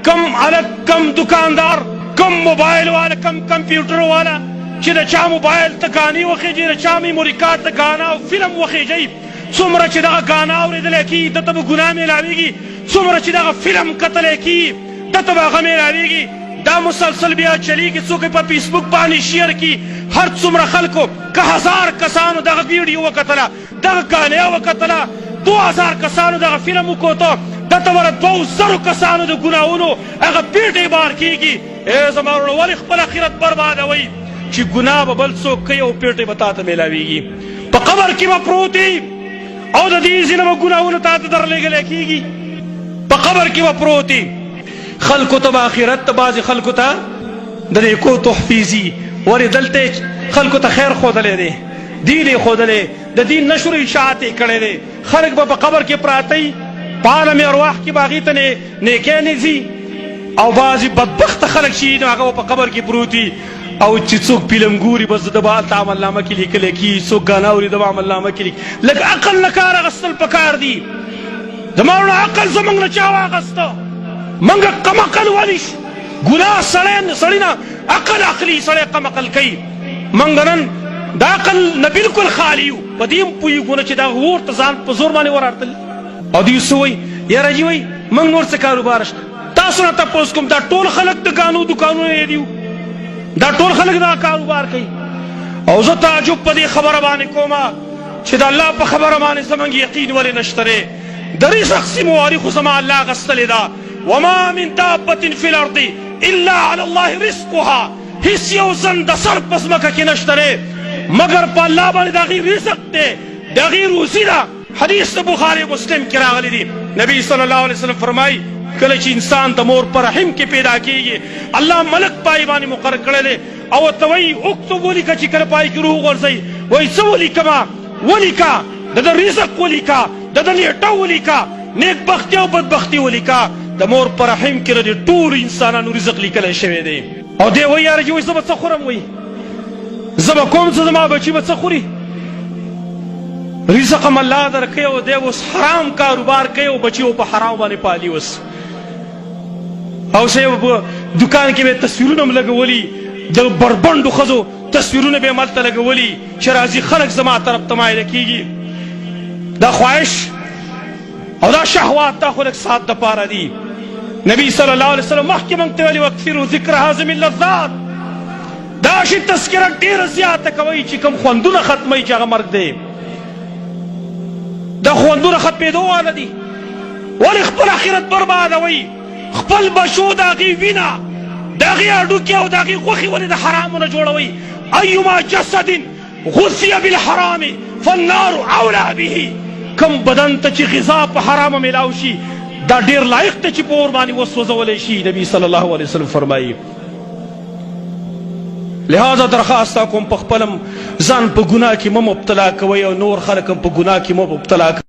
کم الګ کم دکاندار کم موبایل والا کم کمپیوټر والا چې د چا موبایل ته ګانې وخېږي د چا میموري کارت ته ګانا او فلم وخېږي څومره چې دغه ګانا اورېدلی کېږي دته به ګناه میلاوېږي څومره چې دغه فلم کتلی کېږي دته به هغه میلاوېږي دا مسلسل بیا چلیږي څوک یې په فیسبوک باندې شیر کړي هر څومره خلکو که 1000 کسانو دغه ویډیو وکتله دغه ګانې وکتله 2000 کسانو دغه فلم وکوته دته ور 2000 کسانو د ګناهونو هغه پیټې بار کېږي ای زما وروڼه ولې خپل آخرت بربادوئ چې ګناه به بل څوک کوي او پیټې به تا ته میلاوېږي په قبر کې به پروت وي او د دې ځینې به ګناهونو تا ته درلېږلی کېږي په قبر کې به پروت وي خلکو ته به آخرت ته بعضې خلکو ته د نیکو تحفیظي ولې دلته خلکو ته خیر ښودلی دی دین یې ښودلی د دین نشر اشاعت یې کړی دی خلک به په قبر کې پراته په عالم ارواح کې به هغې ته نیکۍ نه ځي او بعضې بدبخته خلک چې نو هغه به په قبر کې پروت وي او چې څوک فلم ګوري بس د به هلته عملنامه کې لیکلی کېږي څوک ګانا اوري د به عملنامه کې لیکي لږ عقل نه کار اخیستل پکار دي زما وروڼه عقل زموږ نه چا واخیسته موږ کم عقل ولې شو ګناه سړی نه عقل اخلي سړی کم عقل کوي موږ نن د عقل نه بلکل خالي یو په دې هم پوهېږو نه چې دغه اور ته ځان په زور باندې ورارتل او دوی څه وایي یاره جي وایي موږ نور څه کاروبار شته تاسو نه تپوس کوم دا ټول خلک د ګانو دکانونه یې دي دا ټول خلک دا کاروبار کوي او زه تعجب په دې خبره باندې کومه چې د الله په خبره باندې زموږ یقین ولې نشته دی د رزق سیمواري خو زما الله اخیستلې ده وما من دابة في الارض الا على الله رزقها هیڅ یو زن د سر په ځمکه کې نشته دی مګر په الله باندې د هغې رزق دی د هغې روزي ده حدیث د بخاري مسلم کې راغلی دی نبی صلی الله علیه وسلم فرمایي کله چې انسان د مور په رحم کې پیدا کېږي الله ملک پای باندې مقرر کړی دی او ورته وایي اکتب ولیکه چې کله پای کې روح غورځوي وایي څه ولیکمه ولیکه د ده رزق ولیکه د ده نیټه ولیکه نیکبختي او بدبختي ولیکه د مور په رحم کې د ټولو انسانانو رزق لیکلی شوی دی او دی وایي یاره چې وایي زه به څه خورم وایي زه به کوم څه زما بچي به څه خوري رزق هم الله درکوي او دی اوس حرام کاروبار کوي او بچي په حرام باندې پالي اوس او څه په دکان کې به تصویرونه هم لګولي د بربنډو ښځو تصویرونه به یې هلته لګولي چې راځي خلک زما طرف ته مایله کېږي دا خواهش او دا شهوات دا خو لږ ساعت دپاره دي نبی صلی الله علیه وسلم مخکې موږ ته ویلي واکثرو ذکر هاضم اللذات دا شي تذکره ډېره زیاته کوئ چې کوم خوندونه ختموي چې هغه مرګ دی دا خوندونه ختمېدو واله دي ولې خپل آخرت بربادوئ خپل بچو د هغې وینه د هغې هډوکې او د هغې غوښې ولې د حرامو نه جوړوئ ایما جسد غذي بالحرام فالنار اولا به کم بدن ته چې غذا په حرامه میلاو شي دا ډېر لایق دی چې په اور باندې وسوځولی شي نبي صلی الله علیه وسلم فرمایي لہذا درخواست کوم په خپلم ځان په ګناه کې مه مبتلا کوئ او نور خلک هم په ګناه کې مه مبتلا کوئ